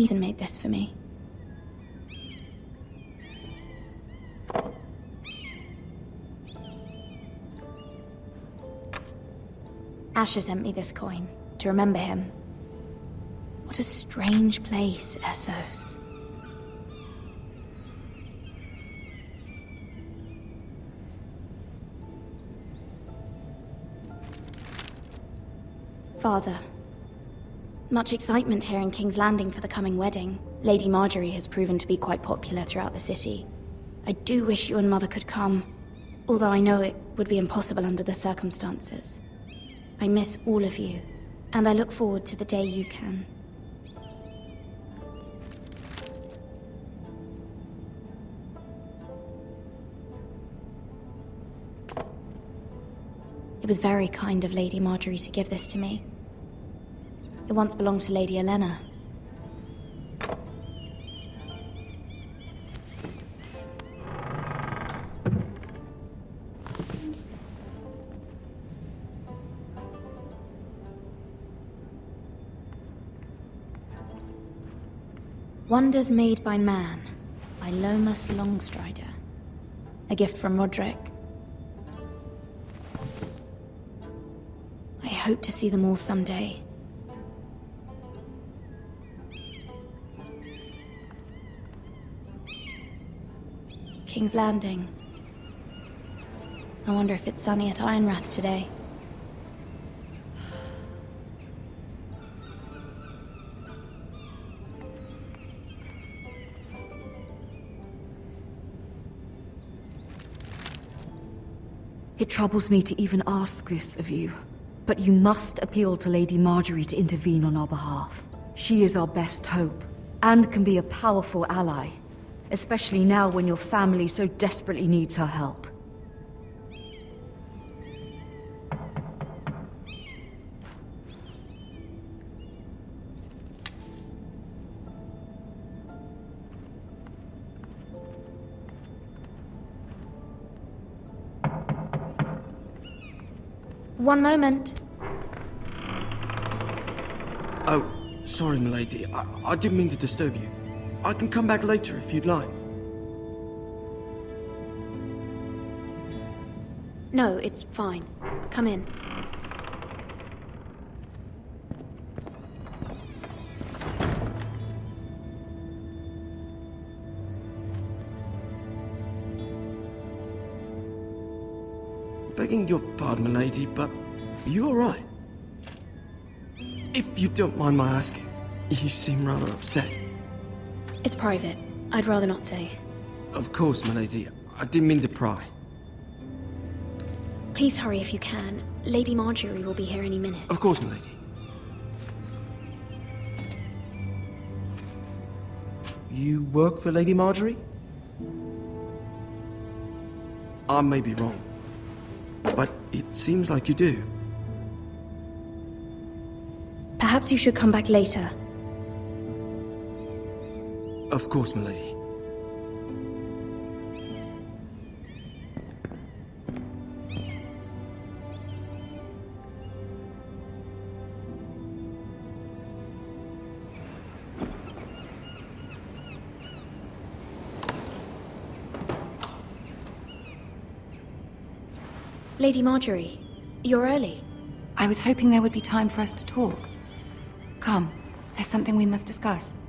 Ethan made this for me. Asher sent me this coin to remember him. What a strange place, Essos. Father, much excitement here in King's Landing for the coming wedding. Lady Marjorie has proven to be quite popular throughout the city. I do wish you and Mother could come, although I know it would be impossible under the circumstances. I miss all of you, and I look forward to the day you can. It was very kind of Lady Marjorie to give this to me. It once belonged to Lady Elena. Wonders Made by Man, by Lomas Longstrider. A gift from Roderick. I hope to see them all someday. King's Landing. I wonder if it's sunny at Ironrath today. It troubles me to even ask this of you, but you must appeal to Lady Marjorie to intervene on our behalf. She is our best hope, and can be a powerful ally, especially now when your family so desperately needs her help. One moment. Oh, sorry, milady. I didn't mean to disturb you. I can come back later if you'd like. No, it's fine. Come in. Begging your pardon, milady, but are you alright? If you don't mind my asking, you seem rather upset. It's private. I'd rather not say. Of course, milady. I didn't mean to pry. Please hurry if you can. Lady Marjorie will be here any minute. Of course, milady. You work for Lady Marjorie? I may be wrong, but it seems like you do. Perhaps you should come back later. Of course, milady. Lady Marjorie, you're early. I was hoping there would be time for us to talk. Come, there's something we must discuss.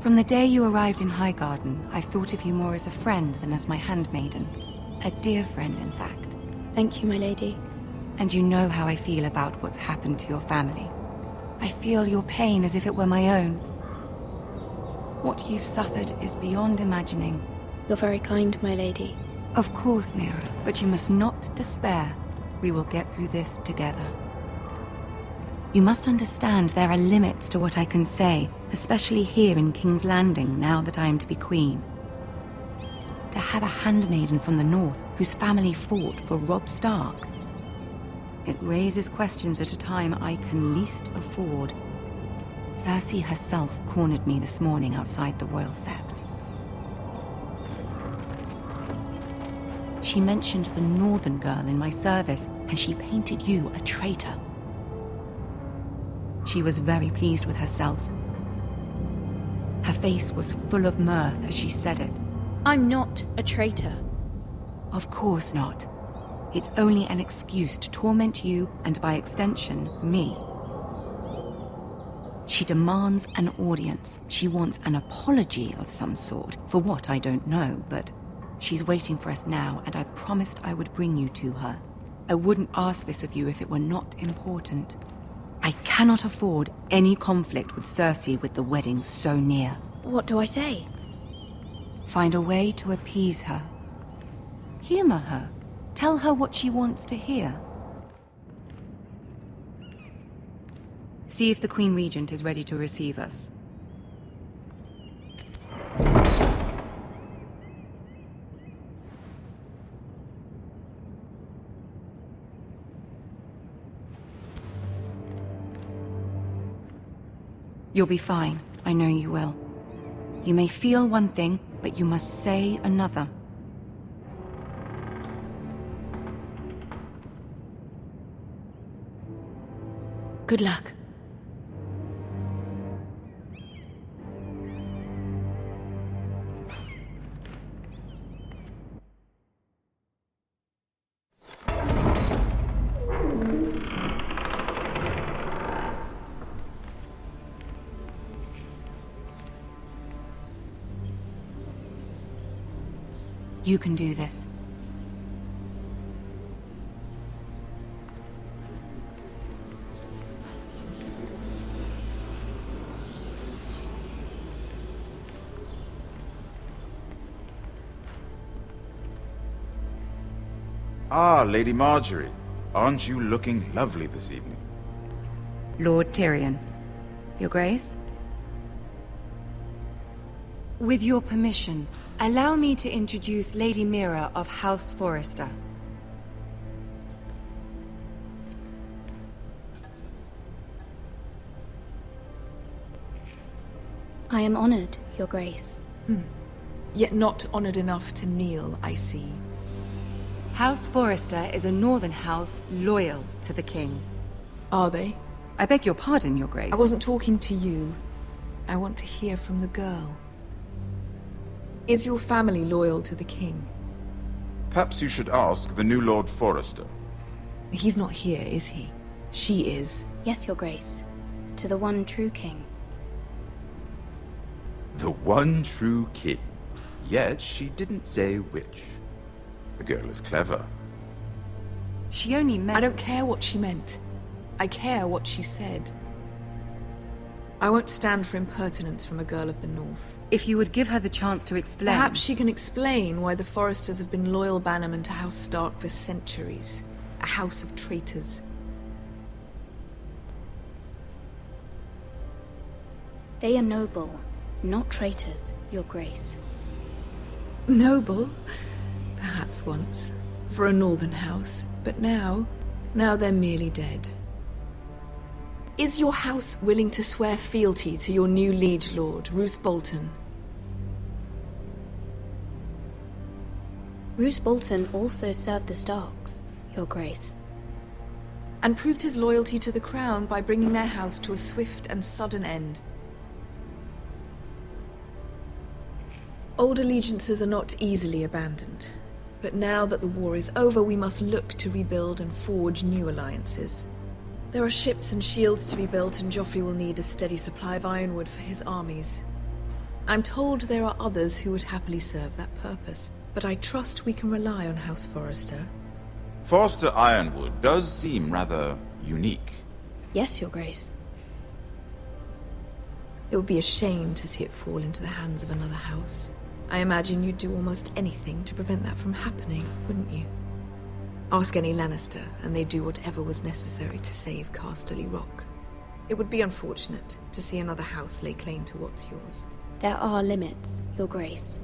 From the day you arrived in Highgarden, I've thought of you more as a friend than as my handmaiden. A dear friend, in fact. Thank you, my lady. And you know how I feel about what's happened to your family. I feel your pain as if it were my own. What you've suffered is beyond imagining. You're very kind, my lady. Of course, Mira, but you must not despair. We will get through this together. You must understand there are limits to what I can say, especially here in King's Landing, now that I am to be queen. To have a handmaiden from the north whose family fought for Robb Stark. It raises questions at a time I can least afford. Cersei herself cornered me this morning outside the Royal Sept. She mentioned the Northern girl in my service, and she painted you a traitor. She was very pleased with herself. Her face was full of mirth as she said it. I'm not a traitor. Of course not. It's only an excuse to torment you, and by extension, me. She demands an audience. She wants an apology of some sort, for what I don't know, but she's waiting for us now, and I promised I would bring you to her. I wouldn't ask this of you if it were not important. I cannot afford any conflict with Cersei with the wedding so near. What do I say? Find a way to appease her. Humor her. Tell her what she wants to hear. See if the Queen Regent is ready to receive us. You'll be fine. I know you will. You may feel one thing, but you must say another. Good luck. You can do this. Ah, Lady Marjorie. Aren't you looking lovely this evening? Lord Tyrion. Your Grace? With your permission, allow me to introduce Lady Mira of House Forrester. I am honored, Your Grace. Yet not honored enough to kneel, I see. House Forrester is a northern house loyal to the king. Are they? I beg your pardon, Your Grace. I wasn't talking to you. I want to hear from the girl. Is your family loyal to the king? Perhaps you should ask the new Lord Forrester. He's not here, is he? She is. Yes, Your Grace. To the one true king. The one true king. Yet she didn't say which. The girl is clever. She only meant... I don't care what she meant. I care what she said. I won't stand for impertinence from a girl of the North. If you would give her the chance to explain... Perhaps she can explain why the Forresters have been loyal bannermen to House Stark for centuries. A house of traitors. They are noble, not traitors, Your Grace. Noble? Perhaps once. For a northern house. But now they're merely dead. Is your house willing to swear fealty to your new liege lord, Roose Bolton? Roose Bolton also served the Starks, Your Grace. And proved his loyalty to the crown by bringing their house to a swift and sudden end. Old allegiances are not easily abandoned. But now that the war is over, we must look to rebuild and forge new alliances. There are ships and shields to be built, and Joffrey will need a steady supply of ironwood for his armies. I'm told there are others who would happily serve that purpose, but I trust we can rely on House Forrester. Forrester Ironwood does seem rather unique. Yes, Your Grace. It would be a shame to see it fall into the hands of another house. I imagine you'd do almost anything to prevent that from happening, wouldn't you? Ask any Lannister, and they'd do whatever was necessary to save Casterly Rock. It would be unfortunate to see another house lay claim to what's yours. There are limits, Your Grace.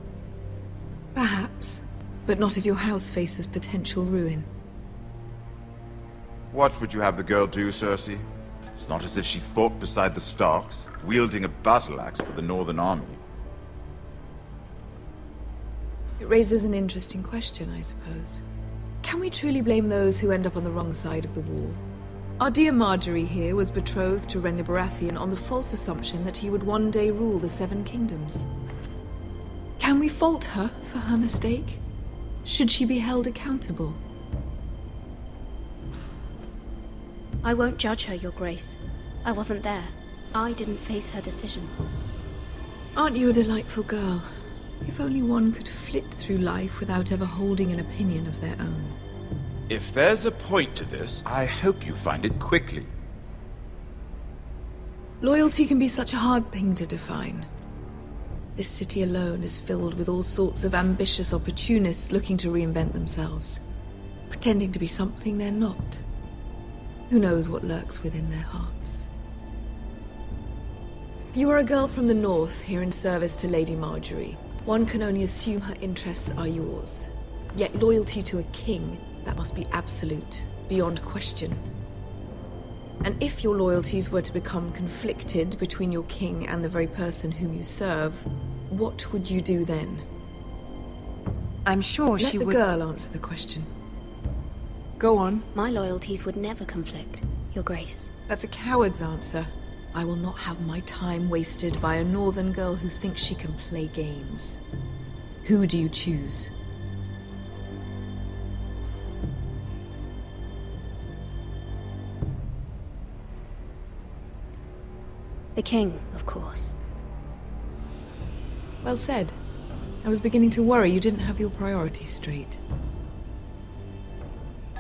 Perhaps, but not if your house faces potential ruin. What would you have the girl do, Cersei? It's not as if she fought beside the Starks, wielding a battle axe for the Northern Army. It raises an interesting question, I suppose. Can we truly blame those who end up on the wrong side of the war? Our dear Marjorie here was betrothed to Renly Baratheon on the false assumption that he would one day rule the Seven Kingdoms. Can we fault her for her mistake? Should she be held accountable? I won't judge her, Your Grace. I wasn't there. I didn't face her decisions. Aren't you a delightful girl? If only one could flit through life without ever holding an opinion of their own. If there's a point to this, I hope you find it quickly. Loyalty can be such a hard thing to define. This city alone is filled with all sorts of ambitious opportunists looking to reinvent themselves, pretending to be something they're not. Who knows what lurks within their hearts? You are a girl from the north, here in service to Lady Marjorie. One can only assume her interests are yours. Yet loyalty to a king, that must be absolute, beyond question. And if your loyalties were to become conflicted between your king and the very person whom you serve, what would you do then? I'm sure Let she the would... girl answer the question. Go on. My loyalties would never conflict, Your Grace. That's a coward's answer. I will not have my time wasted by a northern girl who thinks she can play games. Who do you choose? The king, of course. Well said. I was beginning to worry you didn't have your priorities straight.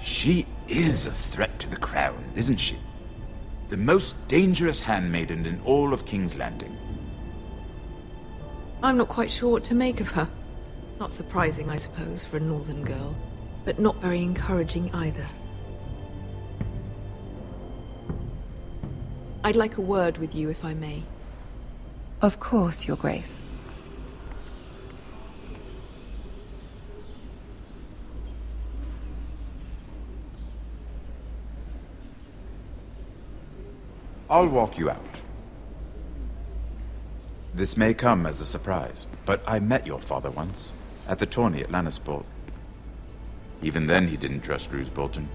She is a threat to the crown, isn't she? The most dangerous handmaiden in all of King's Landing. I'm not quite sure what to make of her. Not surprising, I suppose, for a northern girl, but not very encouraging either. I'd like a word with you, if I may. Of course, Your Grace. I'll walk you out. This may come as a surprise, but I met your father once, at the tourney at Lannisport. Even then he didn't trust Roose Bolton.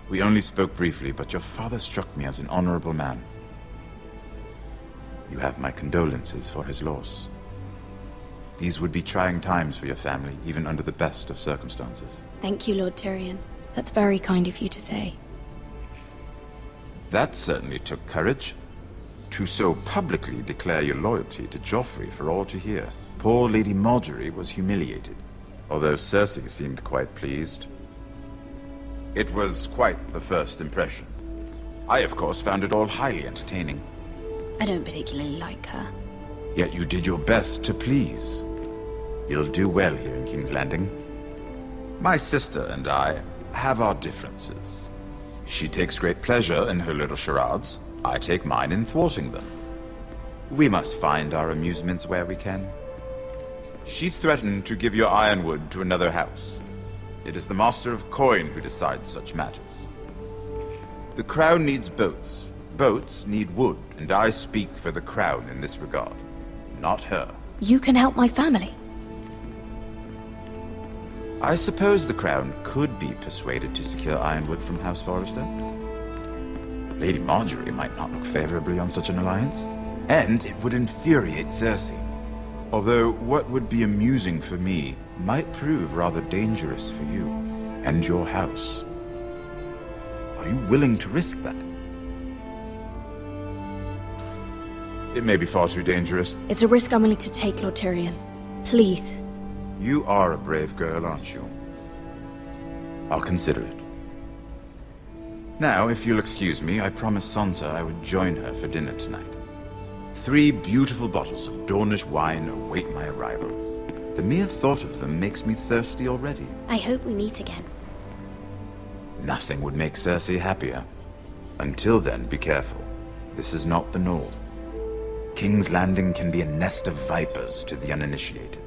We only spoke briefly, but your father struck me as an honorable man. You have my condolences for his loss. These would be trying times for your family, even under the best of circumstances. Thank you, Lord Tyrion. That's very kind of you to say. That certainly took courage. To so publicly declare your loyalty to Joffrey for all to hear. Poor Lady Marjorie was humiliated, although Cersei seemed quite pleased. It was quite the first impression. I, of course, found it all highly entertaining. I don't particularly like her. Yet you did your best to please. You'll do well here in King's Landing. My sister and I have our differences. She takes great pleasure in her little charades. I take mine in thwarting them. We must find our amusements where we can. She threatened to give your ironwood to another house. It is the Master of Coin who decides such matters. The Crown needs boats. Boats need wood, and I speak for the Crown in this regard, not her. You can help my family. I suppose the Crown could be persuaded to secure ironwood from House Forrester. Lady Marjorie might not look favorably on such an alliance, and it would infuriate Cersei. Although what would be amusing for me might prove rather dangerous for you and your house. Are you willing to risk that? It may be far too dangerous. It's a risk I'm willing to take, Lord Tyrion. Please. You are a brave girl, aren't you? I'll consider it. Now, if you'll excuse me, I promised Sansa I would join her for dinner tonight. 3 beautiful bottles of Dornish wine await my arrival. The mere thought of them makes me thirsty already. I hope we meet again. Nothing would make Cersei happier. Until then, be careful. This is not the North. King's Landing can be a nest of vipers to the uninitiated.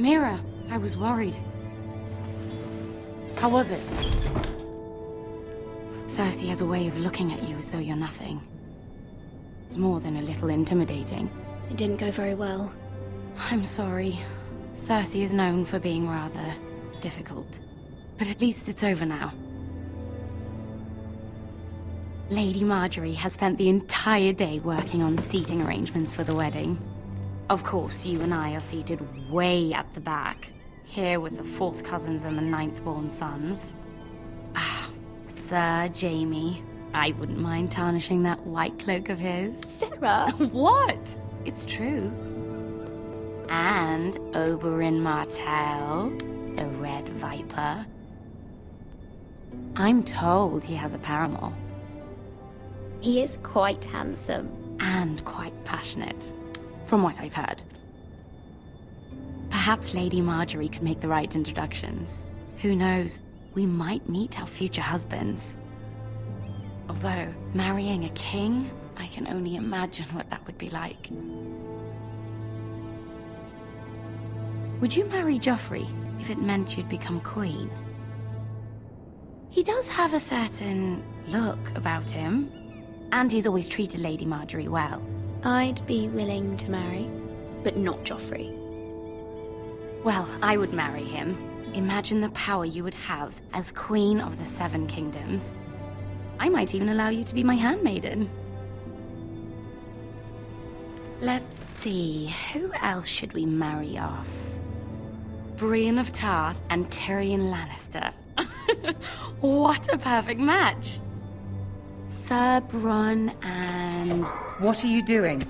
Mira, I was worried. How was it? Cersei has a way of looking at you as though you're nothing. It's more than a little intimidating. It didn't go very well. I'm sorry. Cersei is known for being rather difficult. But at least it's over now. Lady Marjorie has spent the entire day working on seating arrangements for the wedding. Of course, you and I are seated way at the back, here with the 4th cousins and the 9th-born sons. Ah, Sir Jaime. I wouldn't mind tarnishing that white cloak of his. Sarah! What? It's true. And Oberyn Martell, the Red Viper. I'm told he has a paramour. He is quite handsome. And quite passionate, from what I've heard. Perhaps Lady Marjorie could make the right introductions. Who knows? We might meet our future husbands. Although, marrying a king, I can only imagine what that would be like. Would you marry Joffrey if it meant you'd become queen? He does have a certain look about him, and he's always treated Lady Marjorie well. I'd be willing to marry, but not Joffrey. Well, I would marry him. Imagine the power you would have as Queen of the Seven Kingdoms. I might even allow you to be my handmaiden. Let's see, who else should we marry off? Brienne of Tarth and Tyrion Lannister. What a perfect match! Sir Bronn and... What are you doing?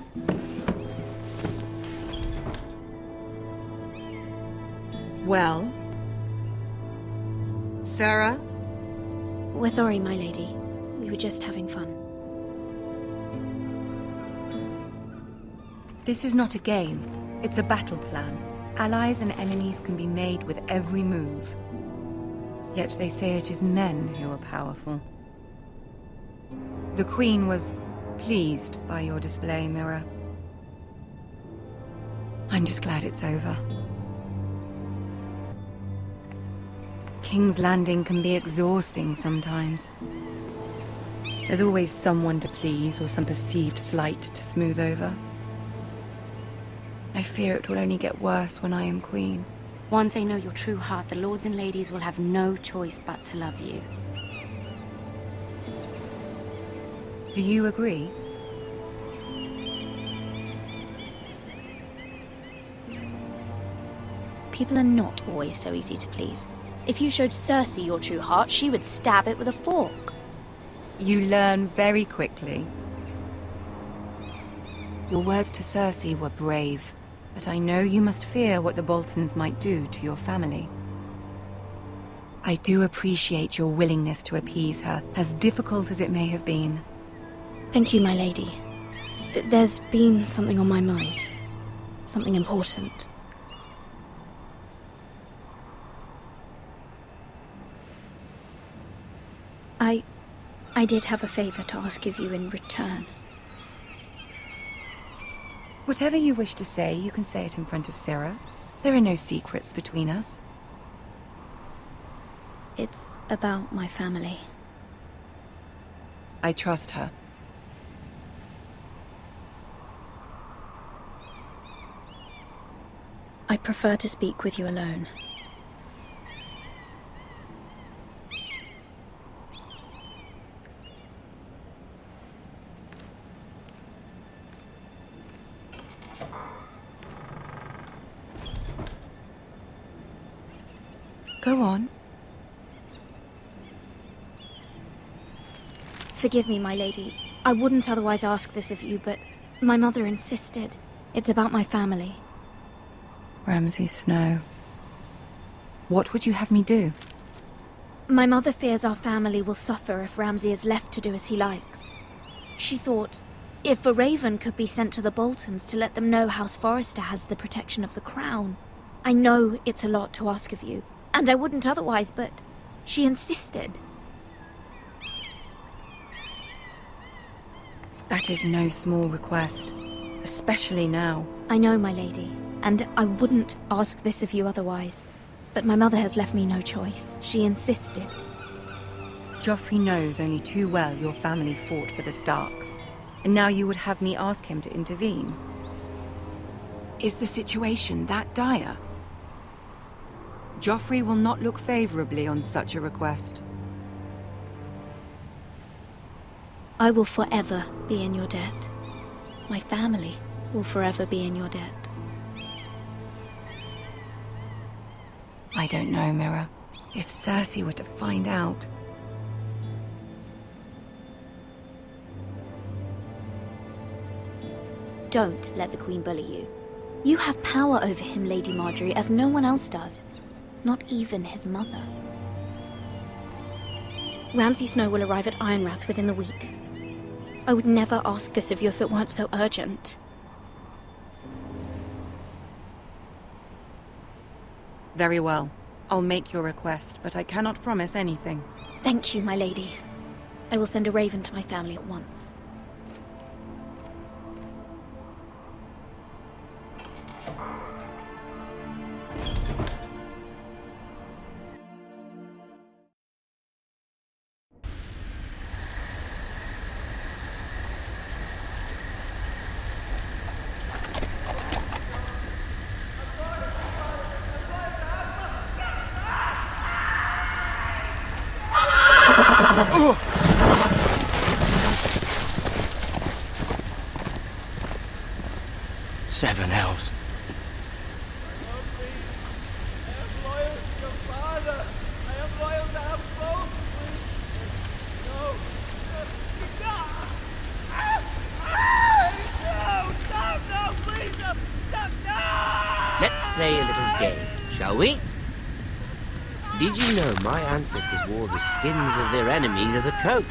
Well? Sarah? We're sorry, my lady. We were just having fun. This is not a game. It's a battle plan. Allies and enemies can be made with every move. Yet they say it is men who are powerful. The Queen was pleased by your display, Mira. I'm just glad it's over. King's Landing can be exhausting sometimes. There's always someone to please or some perceived slight to smooth over. I fear it will only get worse when I am queen. Once they know your true heart, the lords and ladies will have no choice but to love you. Do you agree? People are not always so easy to please. If you showed Cersei your true heart, she would stab it with a fork. You learn very quickly. Your words to Cersei were brave, but I know you must fear what the Boltons might do to your family. I do appreciate your willingness to appease her, as difficult as it may have been. Thank you, my lady. There's been something on my mind. Something important. I did have a favor to ask of you in return. Whatever you wish to say, you can say it in front of Sarah. There are no secrets between us. It's about my family. I trust her. I prefer to speak with you alone. Go on. Forgive me, my lady. I wouldn't otherwise ask this of you, but my mother insisted. It's about my family. Ramsay Snow. What would you have me do? My mother fears our family will suffer if Ramsay is left to do as he likes. She thought, if a raven could be sent to the Boltons to let them know House Forrester has the protection of the crown. I know it's a lot to ask of you, and I wouldn't otherwise, but she insisted. That is no small request, especially now. I know, my lady, and I wouldn't ask this of you otherwise. But my mother has left me no choice. She insisted. Joffrey knows only too well your family fought for the Starks, and now you would have me ask him to intervene. Is the situation that dire? Joffrey will not look favorably on such a request. I will forever be in your debt. My family will forever be in your debt. I don't know, Mira. If Cersei were to find out... Don't let the Queen bully you. You have power over him, Lady Margaery, as no one else does. Not even his mother. Ramsay Snow will arrive at Ironrath within the week. I would never ask this of you if it weren't so urgent. Very well. I'll make your request, but I cannot promise anything. Thank you, my lady. I will send a raven to my family at once. Seven hells. Let's play a little game, shall we? Did you know my ancestors wore the skins of their enemies as a coat?